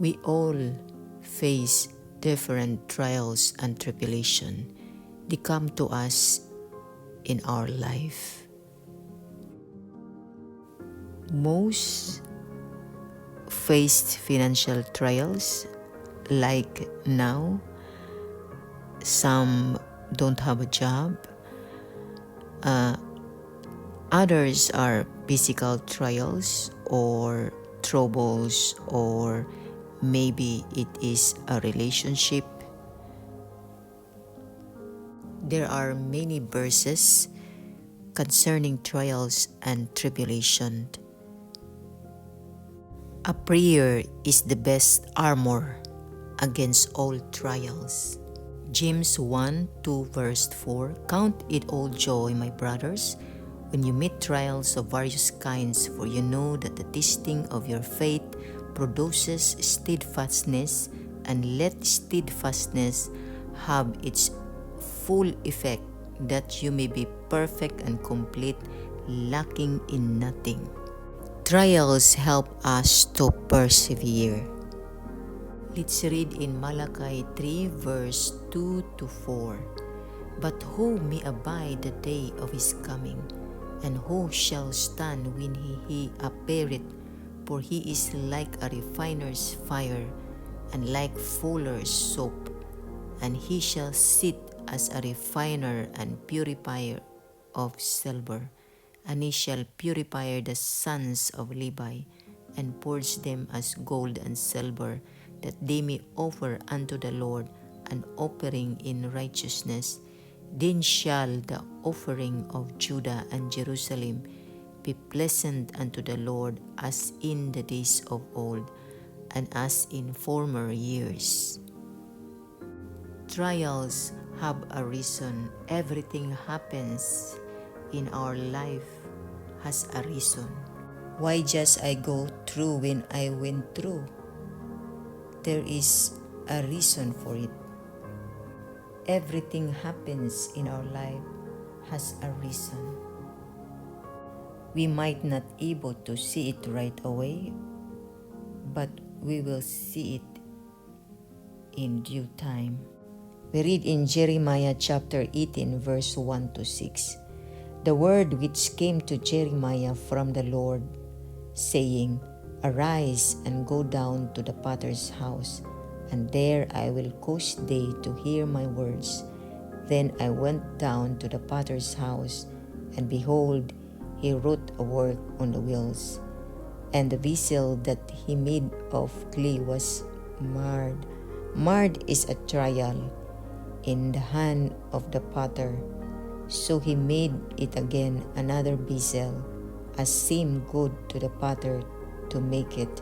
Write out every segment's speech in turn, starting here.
We all face different trials and tribulation. They come to us in our life. Most faced financial trials, like now, some don't have a job. Others are physical trials or troubles, or maybe it is a relationship. There are many verses concerning trials and tribulation. A prayer is the best armor against all trials. James 1:2 verse 4, "Count it all joy, my brothers, when you meet trials of various kinds, for you know that the testing of your faith produces steadfastness, and let steadfastness have its full effect, that you may be perfect and complete, lacking in nothing." Trials help us to persevere. Let's read in Malachi 3 verse 2 to 4. "But who may abide the day of his coming? And who shall stand when he appeareth? For he is like a refiner's fire, and like fuller's soap. And he shall sit as a refiner and purifier of silver. And he shall purify the sons of Levi, and purge them as gold and silver, that they may offer unto the Lord an offering in righteousness. Then shall the offering of Judah and Jerusalem be pleasant unto the Lord, as in the days of old, and as in former years." Trials have a reason. Everything happens in our life has a reason. Why just I go through when I went through? There is a reason for it. Everything happens in our life has a reason. We might not able to see it right away, but we will see it in due time. We read in Jeremiah chapter 18 verse 1 to 6. "The word which came to Jeremiah from the Lord, saying, Arise and go down to the potter's house, and there I will cause thee to hear my words. Then I went down to the potter's house, and behold, he wrought a work on the wheels, and the vessel that he made of clay was marred." Marred is a trial in the hand of the potter. So he made it again another vessel, as seemed good to the potter to make it.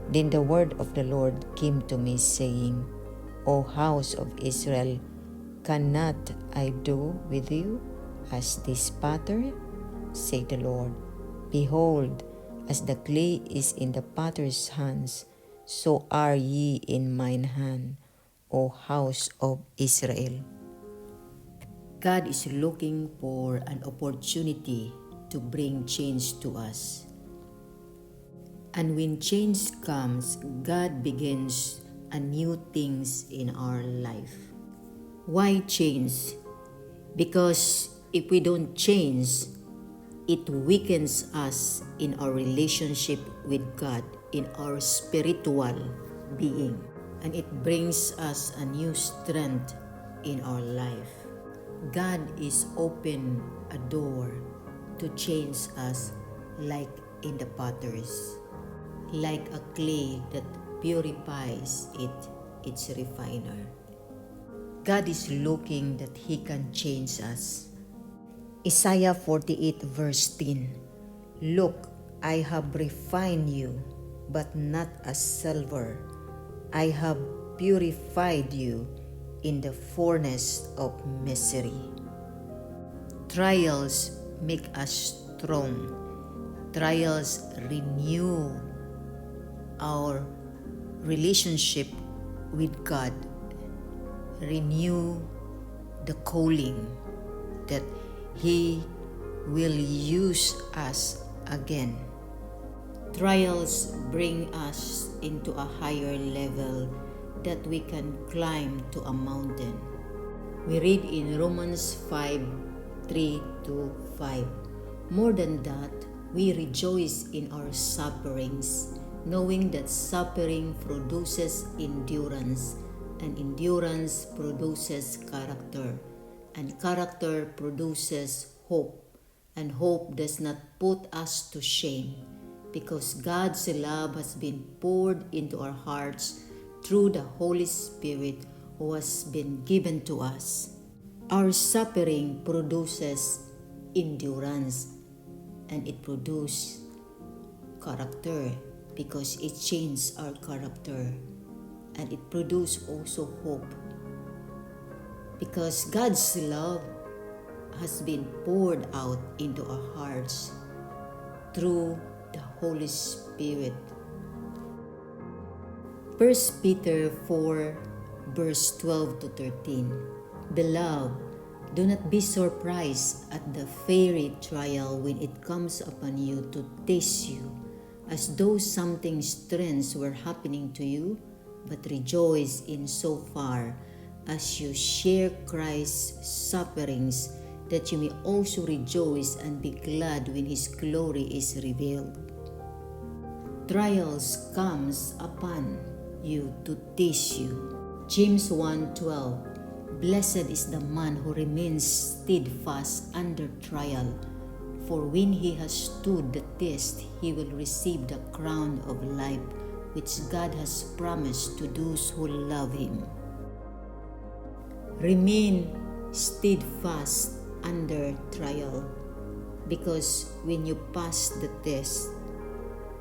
Then the word of the Lord came to me, saying, O house of Israel, cannot I do with you as this potter? Said the Lord. Behold, as the clay is in the potter's hands, so are ye in mine hand, O house of Israel. God is looking for an opportunity to bring change to us. And when change comes, God begins a new things in our life. Why change? Because if we don't change, it weakens us in our relationship with God, in our spiritual being, and it brings us a new strength in our life. God is open a door to change us, like in the potters, like a clay that purifies its refiner. God is looking that He can change us. Isaiah 48 verse 10, Look, I have refined you, but not as silver. I have purified you in the furnace of misery. Trials make us strong. Trials renew our relationship with God, renew the calling that He will use us again. Trials bring us into a higher level that we can climb to a mountain. We read in Romans 5:3-5. More than that, we rejoice in our sufferings, knowing that suffering produces endurance, and endurance produces character, and character produces hope, and hope does not put us to shame, because God's love has been poured into our hearts through the Holy Spirit who has been given to us. Our suffering produces endurance, and it produces character because it changes our character, and it produces also hope because God's love has been poured out into our hearts through the Holy Spirit. 1 Peter 4 verse 12-13. Beloved, do not be surprised at the fiery trial when it comes upon you to test you, as though something strange were happening to you, but rejoice in so far as you share Christ's sufferings, that you may also rejoice and be glad when His glory is revealed. Trials comes upon you to test you. James 1:12. Blessed is the man who remains steadfast under trial, for when he has stood the test, he will receive the crown of life which God has promised to those who love Him. Remain steadfast under trial, because when you pass the test,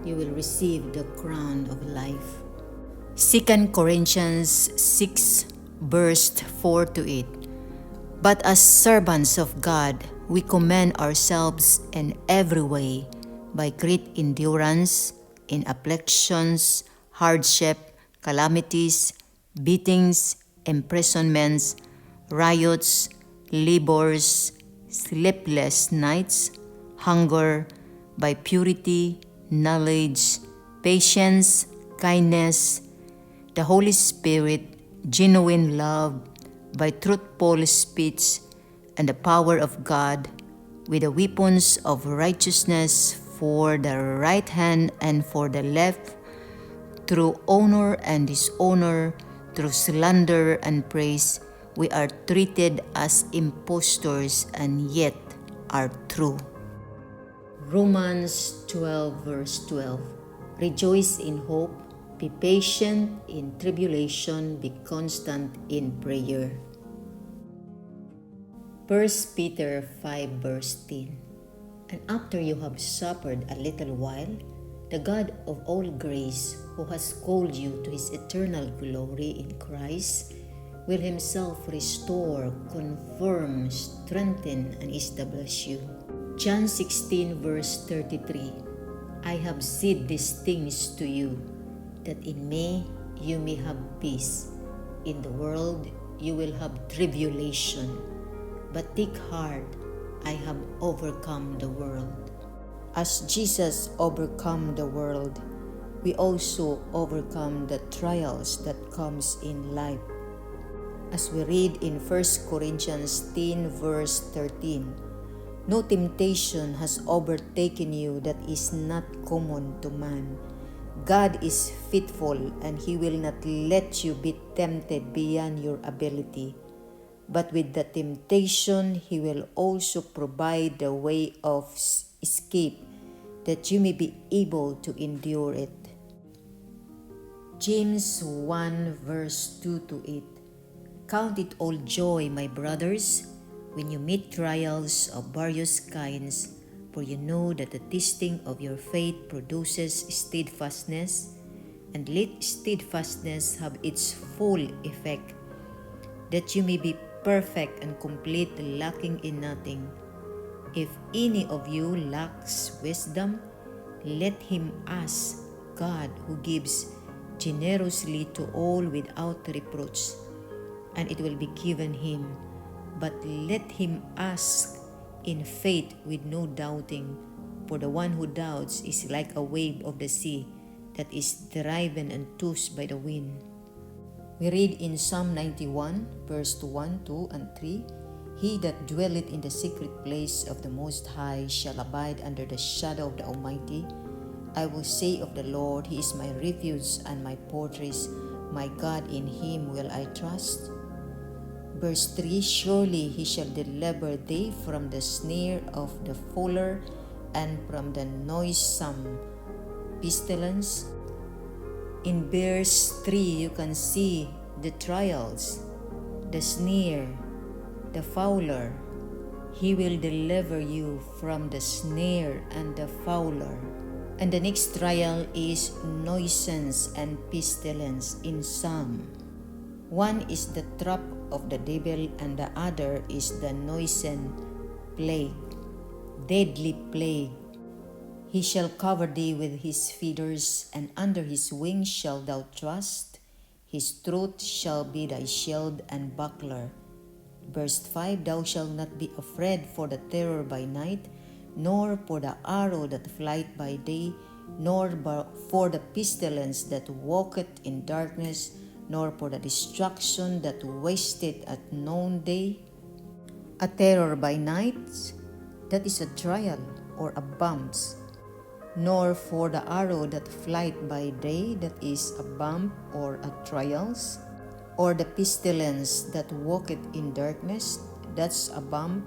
you will receive the crown of life. 2 Corinthians 6 verse 4-8. But as servants of God, we commend ourselves in every way by great endurance, in afflictions, hardship, calamities, beatings, imprisonments, riots, labors, sleepless nights, hunger, by purity, knowledge, patience, kindness, the Holy Spirit, genuine love, by truthful speech, and the power of God, with the weapons of righteousness for the right hand and for the left, through honor and dishonor, through slander and praise, we are treated as impostors and yet are true. Romans 12 verse 12. Rejoice in hope, be patient in tribulation, be constant in prayer. 1 Peter 5 verse 10. And after you have suffered a little while, the God of all grace, who has called you to His eternal glory in Christ, will Himself restore, confirm, strengthen, and establish you. John 16 verse 33. I have said these things to you, that in me you may have peace. In the world you will have tribulation, but take heart, I have overcome the world. As Jesus overcome the world, we also overcome the trials that comes in life. As we read in 1 Corinthians 10 verse 13, no temptation has overtaken you that is not common to man. God is faithful, and He will not let you be tempted beyond your ability. But with the temptation, He will also provide the way of escape, that you may be able to endure it. James 1 verse 2-8. Count it all joy, my brothers, when you meet trials of various kinds, for you know that the testing of your faith produces steadfastness, and let steadfastness have its full effect, that you may be perfect and complete, lacking in nothing. If any of you lacks wisdom, let him ask God, who gives generously to all without reproach, and it will be given him. But let him ask in faith with no doubting, for the one who doubts is like a wave of the sea that is driven and tossed by the wind. We read in Psalm 91, verse 1, 2, and 3, He that dwelleth in the secret place of the Most High shall abide under the shadow of the Almighty. I will say of the Lord, He is my refuge and my fortress, my God, in Him will I trust. Verse 3, Surely He shall deliver thee from the snare of the fowler and from the noisome pestilence. In verse 3, you can see the trials, the snare, the fowler. He will deliver you from the snare and the fowler. And the next trial is nuisance and pestilence in Psalm. One is the trap of the devil and the other is the noisome plague, deadly plague. He shall cover thee with his feathers, and under his wings shalt thou trust. His truth shall be thy shield and buckler. Verse 5, Thou shalt not be afraid for the terror by night, nor for the arrow that flieth by day, nor for the pestilence that walketh in darkness, nor for the destruction that wasteth at noonday. A terror by night, that is a trial or a bumps, nor for the arrow that flieth by day, that is a bump or a trials, or the pestilence that walketh in darkness, that's a bump,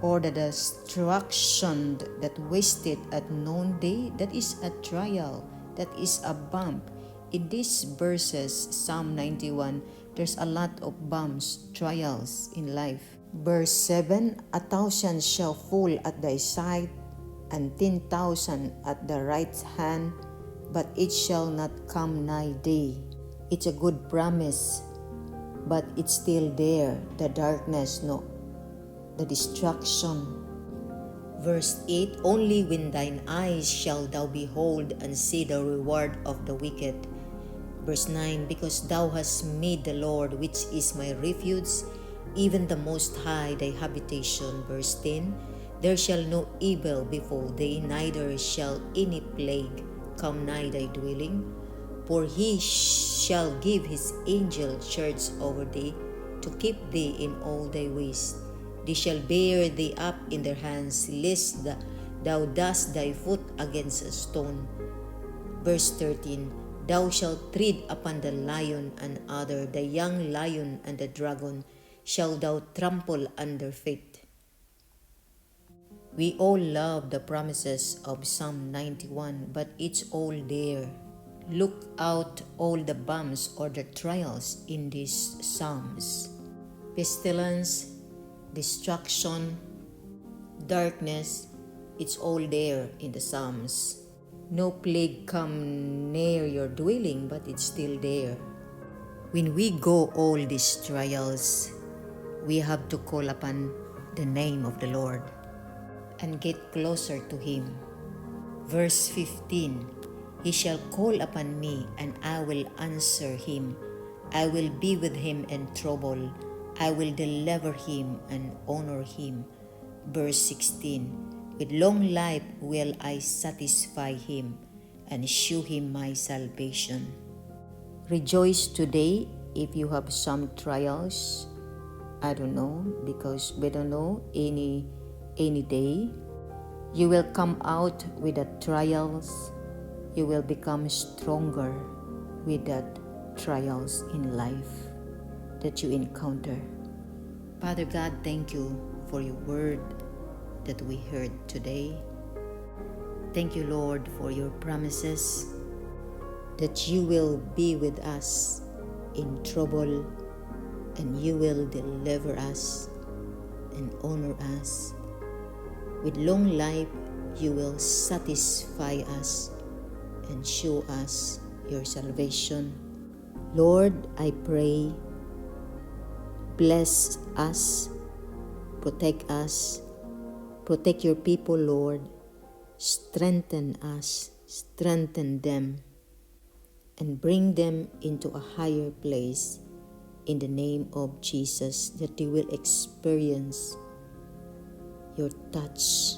or the destruction that wasted at noonday, that is a trial, that is a bump. In these verses, Psalm 91, there's a lot of bumps, trials in life. Verse 7, 1,000 shall fall at thy side, and 10,000 at the right hand, but it shall not come nigh thee. It's a good promise, but it's still there, the darkness, no, the destruction. Verse 8, Only when thine eyes shall thou behold and see the reward of the wicked. Verse 9, Because thou hast made the Lord, which is my refuge, even the Most High, thy habitation. Verse 10, There shall no evil befall thee, neither shall any plague come nigh thy dwelling. For he shall give his angel charge over thee, to keep thee in all thy ways. They shall bear thee up in their hands, lest thou dash thy foot against a stone. Verse 13, Thou shalt tread upon the lion and adder, the young lion and the dragon shall thou trample under feet. We all love the promises of Psalm 91, but it's all there. Look out all the bumps or the trials in these Psalms. Pestilence, destruction, darkness, it's all there in the Psalms. No plague come near your dwelling, but it's still there. When we go all these trials, we have to call upon the name of the Lord and get closer to Him. Verse 15, He shall call upon me, and I will answer him. I will be with him in trouble. I will deliver him and honor him. Verse 16, With long life will I satisfy him and shew him my salvation. Rejoice today if you have some trials. I don't know, because we don't know any day. You will come out with the trials. You will become stronger with that trials in life that you encounter. Father God, thank you for your word that we heard today. Thank you, Lord, for your promises that you will be with us in trouble and you will deliver us and honor us. With long life, you will satisfy us and show us your salvation. Lord, I pray, bless us, protect your people, Lord. Strengthen us, strengthen them, and bring them into a higher place in the name of Jesus, that they will experience your touch.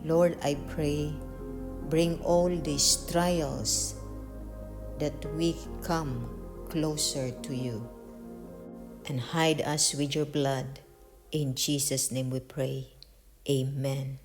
Lord, I pray, bring all these trials that we come closer to you and hide us with your blood. In Jesus' name we pray. Amen.